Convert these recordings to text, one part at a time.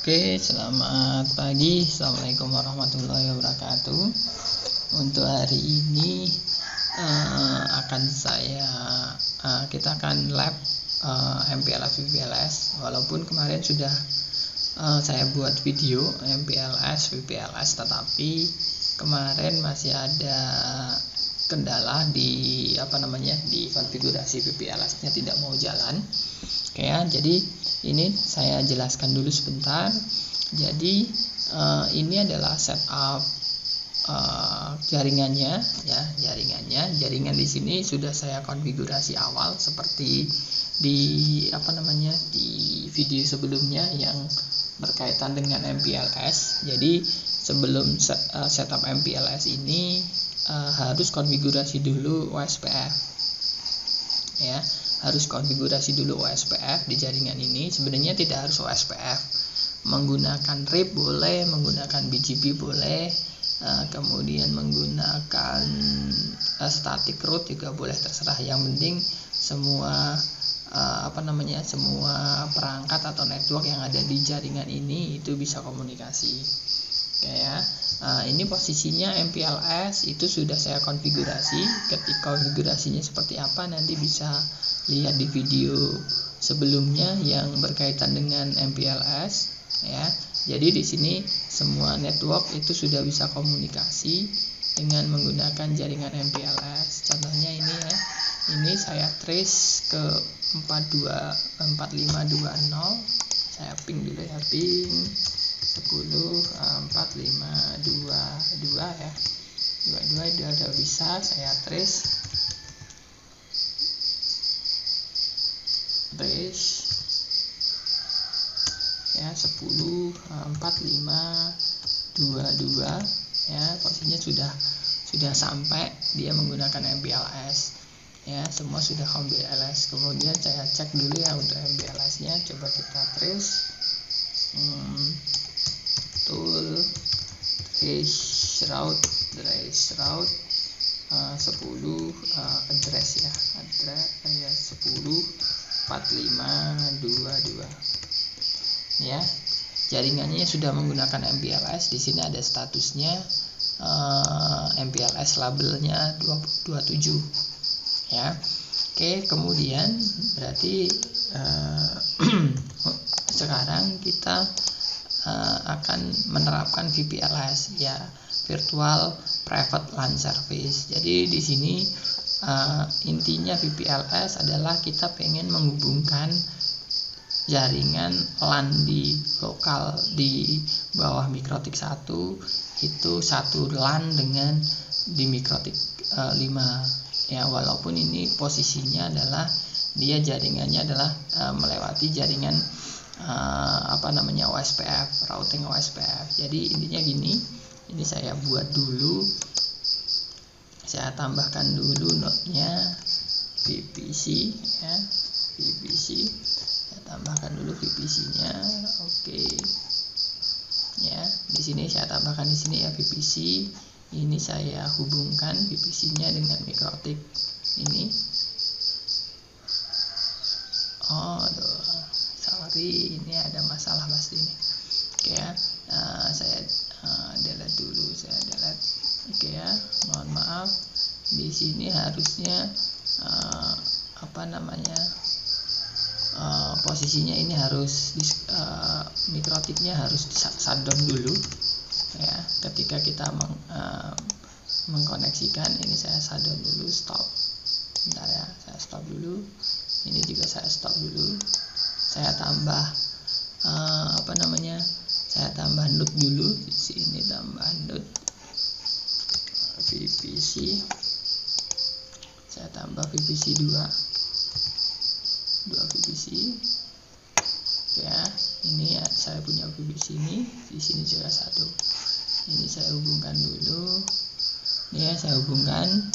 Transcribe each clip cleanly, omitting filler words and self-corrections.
Oke, selamat pagi. Assalamualaikum warahmatullahi wabarakatuh. Untuk hari ini kita akan lab MPLS VPLS. Walaupun kemarin sudah saya buat video MPLS VPLS, tetapi kemarin masih ada kendala di di konfigurasi VPLS-nya tidak mau jalan. Oke ya, jadi ini saya jelaskan dulu sebentar. Jadi ini adalah setup jaringannya ya, jaringan di sini sudah saya konfigurasi awal seperti di di video sebelumnya yang berkaitan dengan MPLS. Jadi sebelum setup MPLS ini harus konfigurasi dulu OSPF ya, harus konfigurasi dulu OSPF di jaringan ini. Sebenarnya tidak harus OSPF, menggunakan RIP boleh, menggunakan BGP boleh, kemudian menggunakan static root juga boleh, terserah. Yang penting semua semua perangkat atau network yang ada di jaringan ini itu bisa komunikasi. Oke ya. Ini posisinya MPLS itu sudah saya konfigurasi. Ketika konfigurasinya seperti apa nanti bisa lihat di video sebelumnya yang berkaitan dengan MPLS ya. Jadi di sini semua network itu sudah bisa komunikasi dengan menggunakan jaringan MPLS. Contohnya ini ya. Ini saya trace ke 4520. Saya ping dulu ya, ping 10.4522 ya. 22 udah bisa saya trace ya, 10.4522 ya, posisinya sudah sampai dia menggunakan MPLS ya, semua sudah MPLS. Kemudian saya cek dulu ya untuk MPLS nya, coba kita trace trace route 10 address ya, 10.4522 ya. Jaringannya sudah menggunakan MPLS. Di sini ada statusnya MPLS labelnya 27 ya. Oke, kemudian berarti sekarang kita akan menerapkan VPLS ya, Virtual Private LAN Service. Jadi di sini intinya VPLS adalah kita pengen menghubungkan jaringan LAN di lokal di bawah MikroTik 1 itu satu LAN dengan di MikroTik 5 ya, walaupun ini posisinya adalah dia jaringannya adalah melewati jaringan OSPF, routing OSPF. Jadi intinya gini, ini saya buat dulu, saya tambahkan dulu node-nya VPC ya, VPC. Saya tambahkan dulu VPC-nya. Oke. Ya, di sini saya tambahkan di sini ya VPC. Ini saya hubungkan VPC-nya dengan MikroTik ini. Sorry, ini ada masalah pasti ini. Oke ya, saya delete dulu, saya delete. Oke ya, mohon maaf. Di sini harusnya posisinya ini harus MikroTiknya harus shutdown dulu ya. Ketika kita mengkoneksikan, ini saya shutdown dulu, stop. Bentar ya, saya stop dulu. Ini juga saya stop dulu. Saya tambah saya tambah node dulu. Di sini tambah node VPC. Saya tambah VPC 2 VPC ya. Ini ya, saya punya VPC ini. Di sini juga satu. Ini saya hubungkan dulu. Ini ya, saya hubungkan.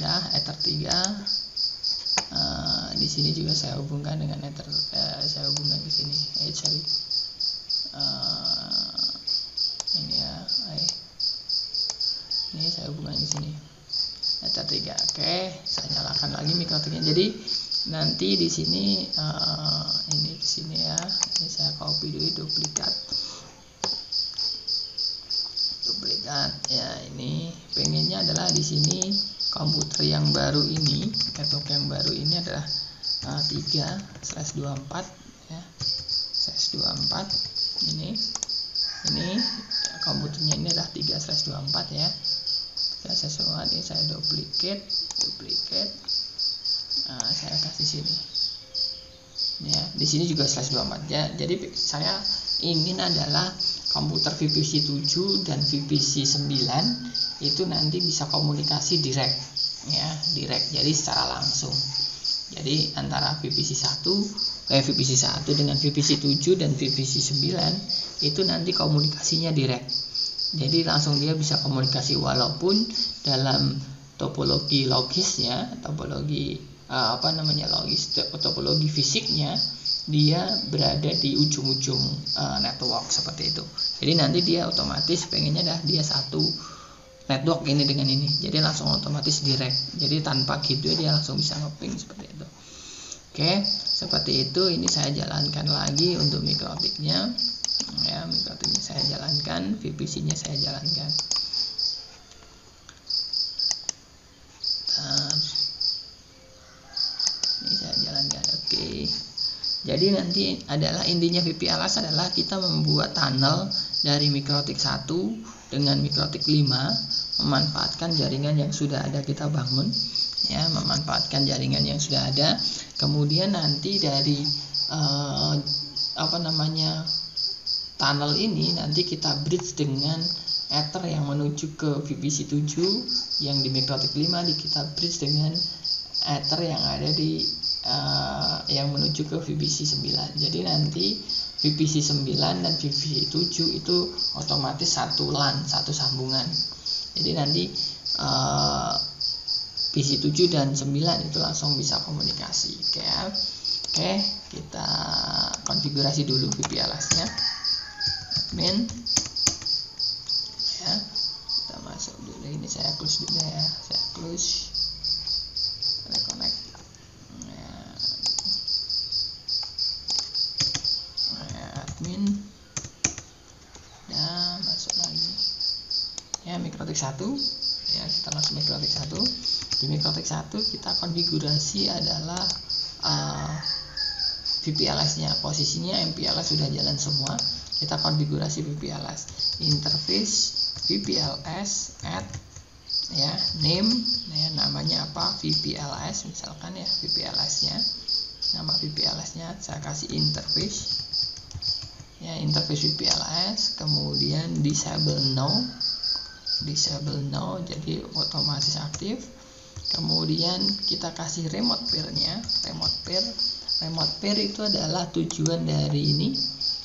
Dah, Ether 3. Di sini juga saya hubungkan dengan Ether, saya hubungkan ke sini. Ini ya, ini saya hubungkan ke sini. Ether 3. Oke, saya nyalakan lagi MikroTiknya. Jadi nanti di sini ini di sini ya, ini saya copy dulu duplikat ya. Ini pengennya adalah di sini komputer yang baru ini, network yang baru ini adalah 3/24 ya, /24 ini komputernya ini adalah 3/24 ya. 3/24 ini saya duplikat, saya kasih sini ya. Di sini juga /24 ya. Jadi saya ingin adalah komputer VPC 7 dan VPC 9 itu nanti bisa komunikasi direct ya, jadi secara langsung. Jadi antara VPC 1 dengan VPC 7 dan VPC 9 itu nanti komunikasinya direct. Jadi langsung dia bisa komunikasi, walaupun dalam topologi logisnya, topologi topologi fisiknya dia berada di ujung-ujung network seperti itu. Jadi nanti dia otomatis pengennya dia satu network ini dengan ini, jadi langsung otomatis direct. Jadi tanpa gitu dia langsung bisa ngeping seperti itu. Oke, seperti itu. Ini saya jalankan lagi untuk mikrotiknya ya. Mikrotiknya saya jalankan, VPC-nya saya jalankan. Ini saya jalankan. Oke. Jadi nanti adalah intinya VPLS adalah kita membuat tunnel dari mikrotik 1 dengan mikrotik 5, memanfaatkan jaringan yang sudah ada kita bangun ya, memanfaatkan jaringan yang sudah ada. Kemudian nanti dari tunnel ini nanti kita bridge dengan ether yang menuju ke VPC 7, yang di mikrotik 5 kita bridge dengan ether yang ada di yang menuju ke VPC 9. Jadi nanti VPC 9 dan VPC 7 itu otomatis satu LAN, satu sambungan. Jadi nanti VPC 7 dan 9 itu langsung bisa komunikasi. Oke, kita konfigurasi dulu VPLS-nya. Admin ya, kita masuk dulu. Ini saya close dulu ya, saya close, reconnect ya, admin dan masuk lagi ya, mikrotik 1 ya. Kita masuk mikrotik 1. Di mikrotik 1 kita konfigurasi adalah VPLS-nya. Posisinya MPLS sudah jalan semua. Kita konfigurasi VPLS interface VPLS add ya, name ya, namanya apa, VPLS misalkan ya, VPLS-nya, nama VPLS-nya saya kasih interface ya, interface VPLS. Kemudian disable now, jadi otomatis aktif. Kemudian kita kasih remote pair-nya. Remote pair itu adalah tujuan dari ini,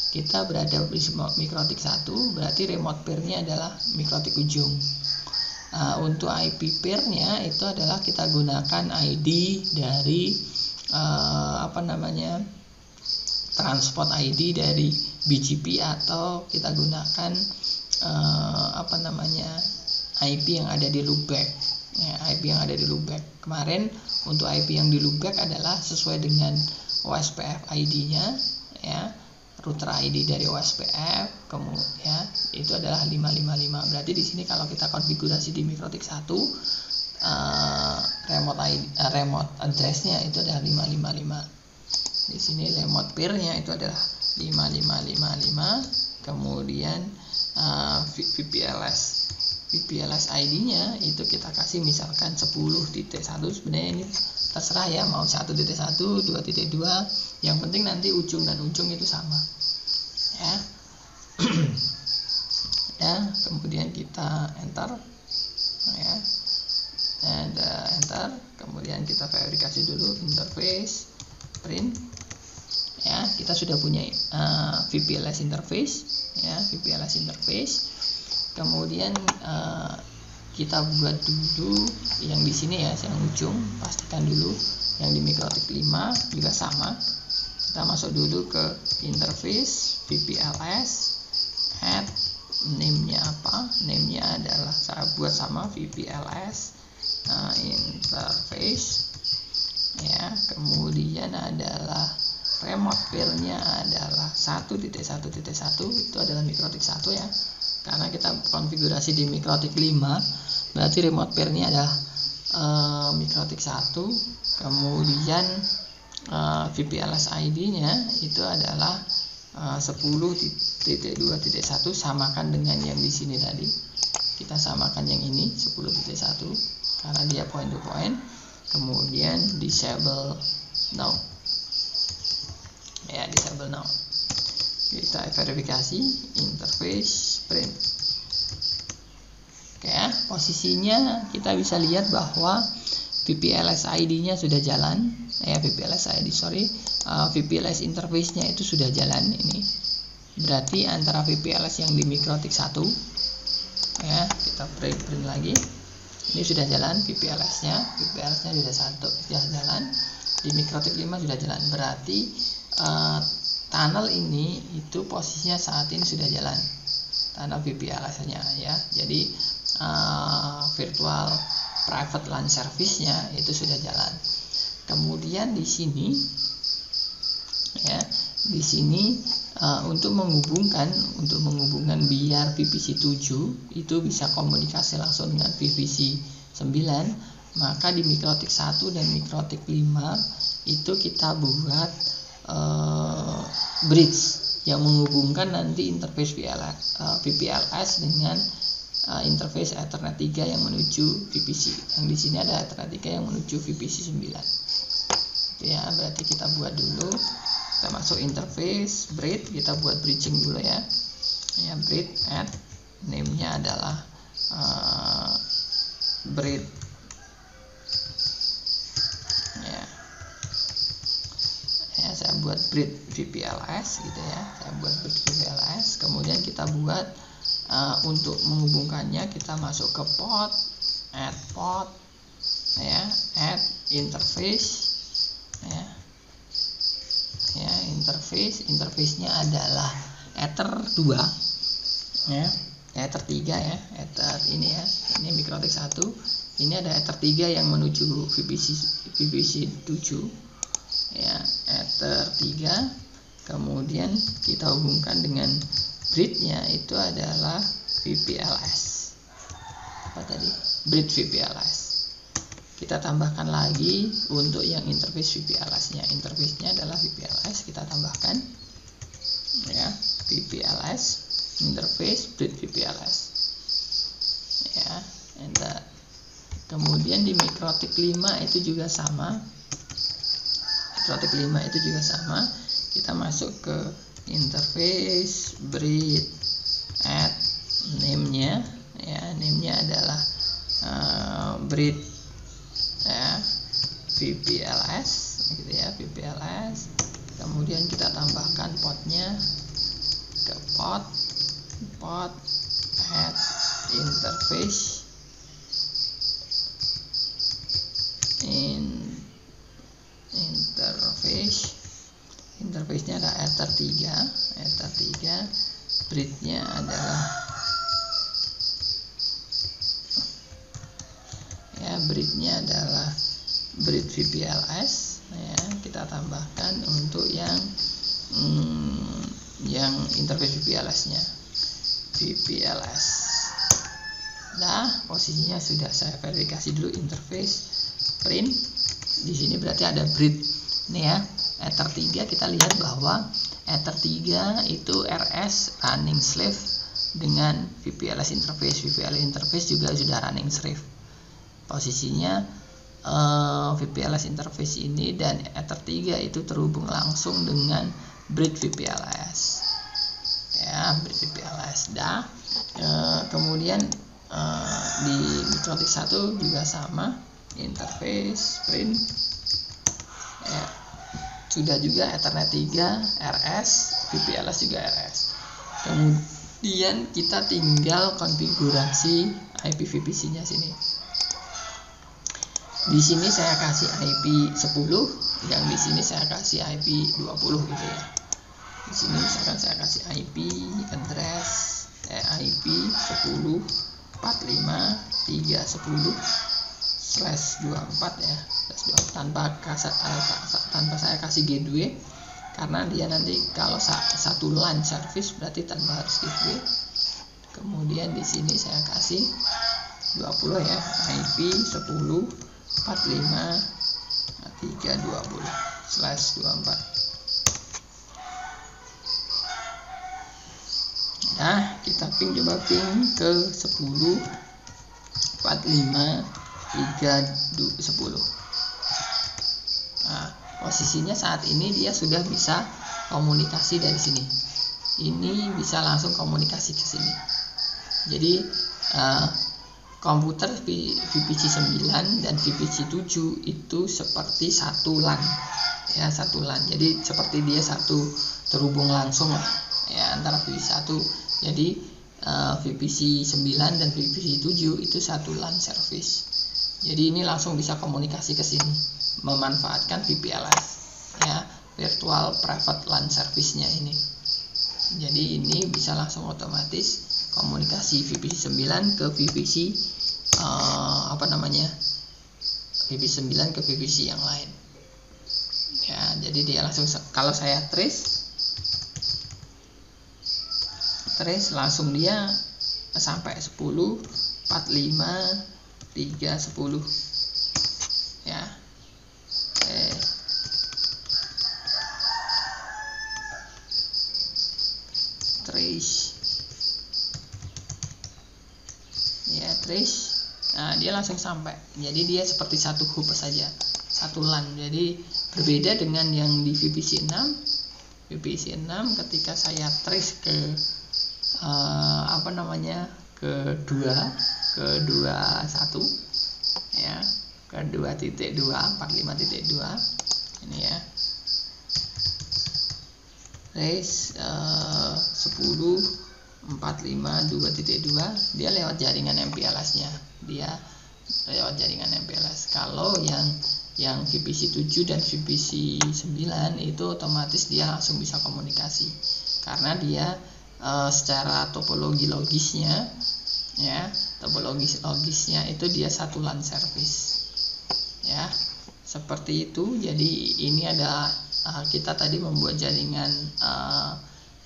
kita berada di mikrotik 1, berarti remote pair-nya adalah mikrotik ujung. Untuk IP pair-nya itu adalah kita gunakan ID dari transport ID dari BGP, atau kita gunakan IP yang ada di loopback ya, IP yang ada di loopback. Kemarin untuk IP yang di loopback adalah sesuai dengan OSPF ID-nya ya, router ID dari OSPF, kemudian itu adalah 555. Berarti di sini kalau kita konfigurasi di mikrotik 1 remote address-nya itu adalah 555. Di sini remote pair-nya itu adalah 5555. Kemudian VPLS ID-nya itu kita kasih misalkan 10.1. Sebenarnya ini terserah ya, mau 1.1, 2.2, yang penting nanti ujung dan ujung itu sama ya. Ya, kemudian kita enter ya, dan enter. Kemudian kita verifikasi dulu interface print ya. Kita sudah punya VPLS interface ya, VPLS interface. Kemudian kita buat dulu yang di sini ya, yang ujung, pastikan dulu yang di mikrotik 5 juga sama. Kita masuk dulu ke interface VPLS, add name-nya apa? Name-nya adalah saya buat sama VPLS interface ya. Kemudian adalah remote pair-nya adalah 1.1.1 itu adalah MikroTik 1 ya. Karena kita konfigurasi di MikroTik 5, berarti remote pair-nya adalah MikroTik 1. Kemudian VPLS ID-nya itu adalah 10.2.1, samakan dengan yang di sini tadi. Kita samakan yang ini 10.1 karena dia point to point. Kemudian disable now. Ya, disable now. Kita verifikasi interface print. Oke ya, posisinya kita bisa lihat bahwa VPLS ID-nya sudah jalan. VPLS interface-nya itu sudah jalan ini. Berarti antara VPLS yang di MikroTik 1 ya, kita print lagi. Ini sudah jalan VPLS-nya sudah jalan. Di MikroTik 5 sudah jalan. Berarti tunnel ini itu posisinya saat ini sudah jalan. Tunnel VPLS-nya ya. Jadi virtual private LAN service-nya itu sudah jalan. Kemudian di sini ya, di sini untuk menghubungkan biar VPC 7 itu bisa komunikasi langsung dengan VPC 9, maka di MikroTik 1 dan MikroTik 5 itu kita buat bridge yang menghubungkan nanti interface VPLS dengan interface Ethernet 3 yang menuju VPC. Yang di sini ada Ethernet 3 yang menuju VPC 9. Ya, berarti kita buat dulu. Kita masuk interface, bridge, kita buat bridging dulu ya. Ya, bridge add name-nya adalah bridge. Ya, saya buat bridge VPLS gitu ya. Saya buat bridge VPLS. Kemudian kita buat untuk menghubungkannya, kita masuk ke port, add port, ya, add interface. Ya, interface-nya adalah Ether 2 ya, Ether 3 ya, Ether ini ya, ini MikroTik 1, ini ada Ether 3 yang menuju VPC 7 ya, Ether 3. Kemudian kita hubungkan dengan bridge-nya itu adalah VPLS. Apa tadi? Bridge VPLS. Kita tambahkan lagi untuk yang interface VPLS-nya. Interface-nya adalah VPLS, kita tambahkan ya, VPLS interface bridge VPLS. Ya, enter. Kemudian di MikroTik 5 itu juga sama. Kita masuk ke interface bridge, add name-nya ya, name-nya adalah bridge ya, VPLS gitu ya, VPLS. Kemudian kita tambahkan portnya ke port add interface interface-nya ada Ether 3, bridge-nya adalah ya, bridge-nya adalah bridge VPLS ya, kita tambahkan untuk yang interface VPLS-nya, VPLS. Nah, posisinya sudah saya verifikasi dulu interface print. Di sini berarti ada bridge nih ya, Ether 3. Kita lihat bahwa Ether 3 itu RS running slave dengan VPLS interface juga sudah running slave. Posisinya VPLS interface ini dan Ether 3 itu terhubung langsung dengan bridge VPLS ya, bridge VPLS. Kemudian di MikroTik 1 juga sama, interface print ya, sudah juga Ethernet 3 RS, VPLS juga RS. Kemudian kita tinggal konfigurasi IP VPC nya sini. Di sini saya kasih IP 10, yang di sini saya kasih IP 20 gitu ya. Di sini misalkan saya kasih IP address IP 10.45.3.10/24 ya, tanpa saya kasih gateway. karena dia nanti kalau satu LAN service berarti tanpa harus gateway. Kemudian di sini saya kasih 20 ya, IP 10 45 320/24. Nah, kita ping, coba ping ke 10 45 310. Nah, posisinya saat ini dia sudah bisa komunikasi dari sini. Ini bisa langsung komunikasi ke sini. Jadi komputer VPC 9 dan VPC 7 itu seperti satu LAN ya, satu LAN. Jadi seperti dia satu terhubung langsung lah ya antara VPC 1. Jadi VPC 9 dan VPC 7 itu satu LAN service. Jadi ini langsung bisa komunikasi ke sini memanfaatkan VPLS ya, virtual private LAN service-nya ini. Jadi ini bisa langsung otomatis komunikasi VPC 9 ke VPC VPC 9 ke VPC yang lain ya. Jadi dia langsung, kalau saya trace langsung dia sampai 10 45 310 ya. Trace. Nah, dia langsung sampai. Jadi dia seperti satu hub saja, satu LAN. Jadi berbeda dengan yang di VPC 6. VPC 6 ketika saya trace ke ke 21 ya, ke 2.2 45.2 ini ya. Trace 10 45 2.2 dia lewat jaringan MPLS-nya. Kalau yang VPC 7 dan VPC 9 itu otomatis dia langsung bisa komunikasi karena dia secara topologi logisnya itu dia satu LAN service ya, seperti itu. Jadi ini ada kita tadi membuat jaringan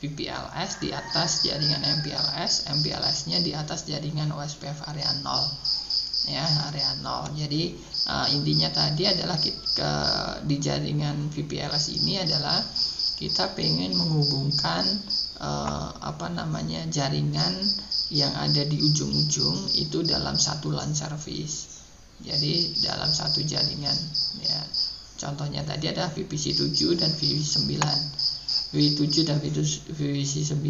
VPLS di atas jaringan MPLS-nya di atas jaringan OSPF area 0 ya, area 0. Jadi intinya tadi adalah di jaringan VPLS ini adalah kita pengen menghubungkan jaringan yang ada di ujung-ujung itu dalam satu LAN service. Jadi dalam satu jaringan ya. Contohnya tadi ada VPC 7 dan VPC 9. V7 dan VPC 9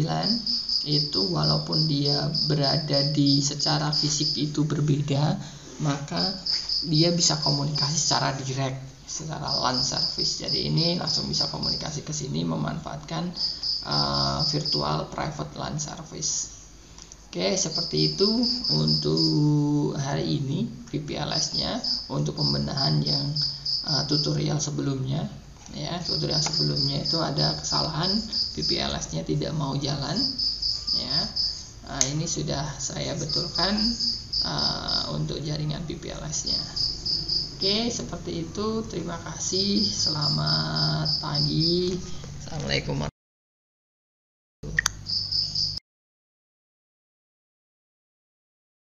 itu walaupun dia berada di secara fisik itu berbeda, maka dia bisa komunikasi secara direct, secara LAN service. Jadi ini langsung bisa komunikasi ke sini memanfaatkan virtual private LAN service. Oke, seperti itu untuk hari ini VPLS-nya. Untuk pembenahan yang tutorial sebelumnya ya, tutorial sebelumnya itu ada kesalahan VPLS-nya tidak mau jalan ya. Ini sudah saya betulkan untuk jaringan VPLS-nya. Oke, seperti itu. Terima kasih. Selamat pagi. Assalamualaikum.